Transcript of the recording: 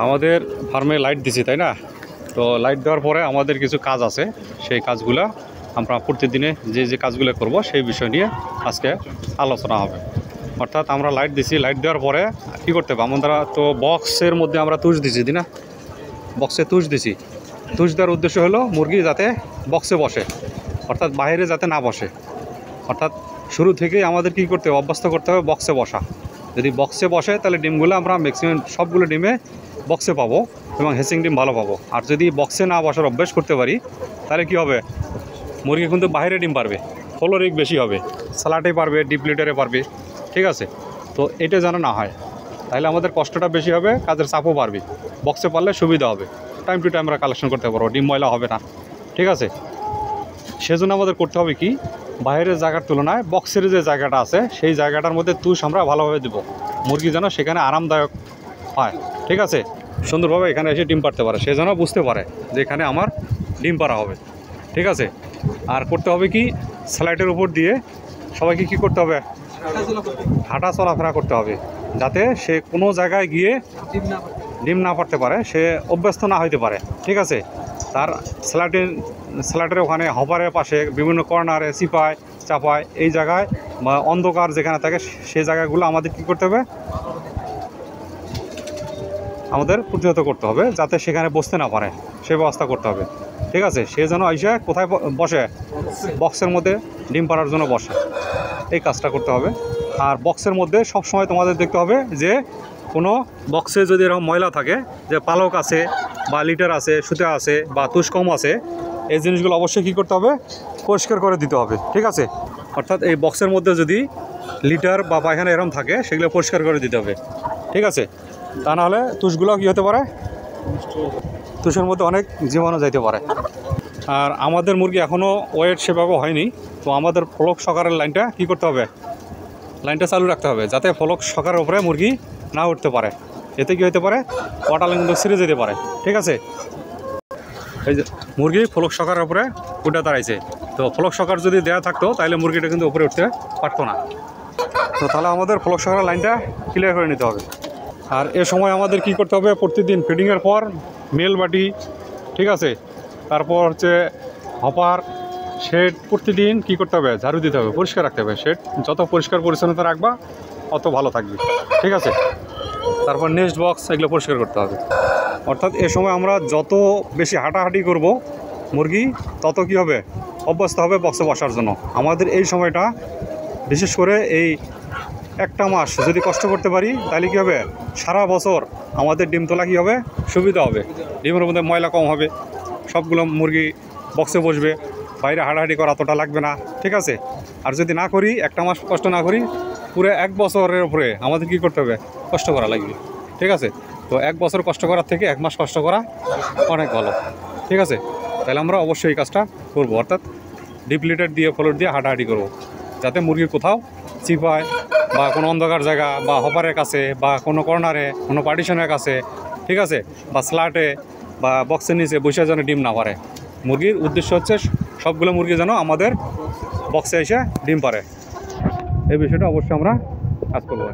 আমাদের ফার্মে লাইট দিছি তাই না? তো লাইট দেওয়ার পরে আমাদের কিছু কাজ আছে, সেই কাজগুলো আমরা প্রতিদিনে যে কাজগুলো করব সেই বিষয় নিয়ে আজকে আলোচনা হবে। অর্থাৎ আমরা লাইট দিছি, লাইট দেওয়ার পরে কী করতে হবে, আমরা তো বক্সের মধ্যে আমরা তুষ দিছি না, বক্সে তুষ দিছি। তুষ দেওয়ার উদ্দেশ্য হলো মুরগি যাতে বক্সে বসে, অর্থাৎ বাইরে যাতে না বসে। অর্থাৎ শুরু থেকেই আমাদের কী করতে হবে, অভ্যস্ত করতে হবে বক্সে বসা। যদি বক্সে বসে তাহলে ডিমগুলো আমরা ম্যাক্সিমাম সবগুলো ডিমে বক্সে পাবো এবং হেসিং ডিম ভালো পাবো। আর যদি বক্সে না বসার অভ্যাস করতে পারি তাহলে কী হবে, মুরগি কিন্তু বাইরে ডিম পারবে, ফ্লোরিক বেশি হবে, স্যালাডে পারবে, ডিপ লিটারে পারবে, ঠিক আছে? তো এটা যেন না হয়, তাহলে আমাদের কষ্টটা বেশি হবে, কাজের চাপও বাড়বে। বক্সে পারলে সুবিধা হবে, টাইম টু টাইম আমরা কালেকশন করতে পারবো, ডিম ময়লা হবে না, ঠিক আছে? সেজন্য আমাদের করতে হবে কি, বাইরের জায়গার তুলনায় বক্সের যে জায়গাটা আছে সেই জায়গাটার মধ্যে তুষ আমরা ভালোভাবে দেবো, মুরগি যেন সেখানে আরামদায়ক হয়, ঠিক আছে? সুন্দরভাবে এখানে এসে ডিম পারতে পারে, সে যেন বুঝতে পারে যে এখানে আমার ডিম পাড়া হবে, ঠিক আছে? আর করতে হবে কি, স্লাইডের উপর দিয়ে সবাইকে কী করতে হবে, হাঁটা চলাফেরা করতে হবে, যাতে সে কোনো জায়গায় গিয়ে ডিম না পারতে পারে, সে অভ্যস্ত না হইতে পারে, ঠিক আছে? তার স্লাইডের ওখানে হপারের পাশে বিভিন্ন কর্নারে চিপায় চাপায় এই জায়গায় বা অন্ধকার যেখানে থাকে সেই জায়গাগুলো আমাদের কী করতে হবে, আমাদের প্রতিহত করতে হবে, যাতে সেখানে বসতে না পারে সে ব্যবস্থা করতে হবে, ঠিক আছে? সে যেন এসে কোথায় বসে, বক্সের মধ্যে ডিম পাড়ার জন্য বসে, এই কাজটা করতে হবে। আর বক্সের মধ্যে সব সময় তোমাদের দেখতে হবে যে কোনো বক্সে যদি এরকম ময়লা থাকে, যে পালক আছে বা লিটার আছে, সুতা আছে বা তুষ কম আছে, এই জিনিসগুলো অবশ্যই কী করতে হবে, পরিষ্কার করে দিতে হবে, ঠিক আছে? অর্থাৎ এই বক্সের মধ্যে যদি লিটার বা পায়খানা এরকম থাকে সেগুলো পরিষ্কার করে দিতে হবে, ঠিক আছে? তা নাহলে তুষগুলো কী হতে পারে, তুষের মধ্যে অনেক জীবাণু যাইতে পারে। আর আমাদের মুরগি এখনও ওয়েট সেভাবে হয়নি, তো আমাদের ফলক সকারের লাইনটা কী করতে হবে, লাইনটা চালু রাখতে হবে, যাতে ফলক সকারের উপরে মুরগি না উঠতে পারে। এতে কী হতে পারে, ওয়াটারলাইন কিন্তু ছিঁড়ে যেতে পারে, ঠিক আছে? এই যে মুরগি ফলক সকারের উপরে উঠে দাঁড়াইছে, তো ফলক সকার যদি দেওয়া থাকতো তাহলে মুরগিটা কিন্তু উপরে উঠতে পারতো না। তো তাহলে আমাদের ফলক সকারের লাইনটা ক্লিয়ার করে নিতে হবে। আর এ সময় আমাদের কি করতে হবে, প্রতিদিন ফিডিংয়ের পর মেল বাটি, ঠিক আছে, তারপর হচ্ছে হপার, শেড প্রতিদিন কী করতে হবে, ঝাড়ু দিতে হবে, পরিষ্কার রাখতে হবে। শেড যত পরিষ্কার পরিচ্ছন্নতা রাখবা অত ভালো থাকবে, ঠিক আছে? তারপর নেক্সট বক্স এগুলো পরিষ্কার করতে হবে। অর্থাৎ এ সময় আমরা যত বেশি হাঁটাহাঁটি করব মুরগি তত কী হবে, অভ্যস্ত হবে বক্সে বসার জন্য। আমাদের এই সময়টা বিশেষ করে এই একটা মাস যদি কষ্ট করতে পারি তাহলে কী হবে, সারা বছর আমাদের ডিম তোলা কী হবে, সুবিধা হবে, ডিমের মধ্যে ময়লা কম হবে, সবগুলো মুরগি বক্সে বসবে, বাইরে হাঁটাহাঁটি করা অতটা লাগবে না, ঠিক আছে? আর যদি না করি, একটা মাস কষ্ট না করি, পুরো এক বছরের উপরে আমাদের কী করতে হবে, কষ্ট করা লাগবে, ঠিক আছে? তো এক বছর কষ্ট করার থেকে এক মাস কষ্ট করা অনেক ভালো, ঠিক আছে? তাহলে আমরা অবশ্যই এই কাজটা করবো, অর্থাৎ ডিপ লিটার দিয়ে ফ্লোর দিয়ে হাঁটাহাঁটি করবো, যাতে মুরগির কোথাও চিপায় বা কোনো অন্ধকার জায়গা বা হপারের কাছে বা কোনো কর্নারে কোনো পার্টিশনের কাছে, ঠিক আছে, বা স্লাটে বা বক্সের নিচে বসে যেন ডিম না পারে। মুরগির উদ্দেশ্য হচ্ছে সবগুলো মুরগি যেন আমাদের বক্সে এসে ডিম পারে, এই বিষয়টা অবশ্যই আমরা কাজ করবো।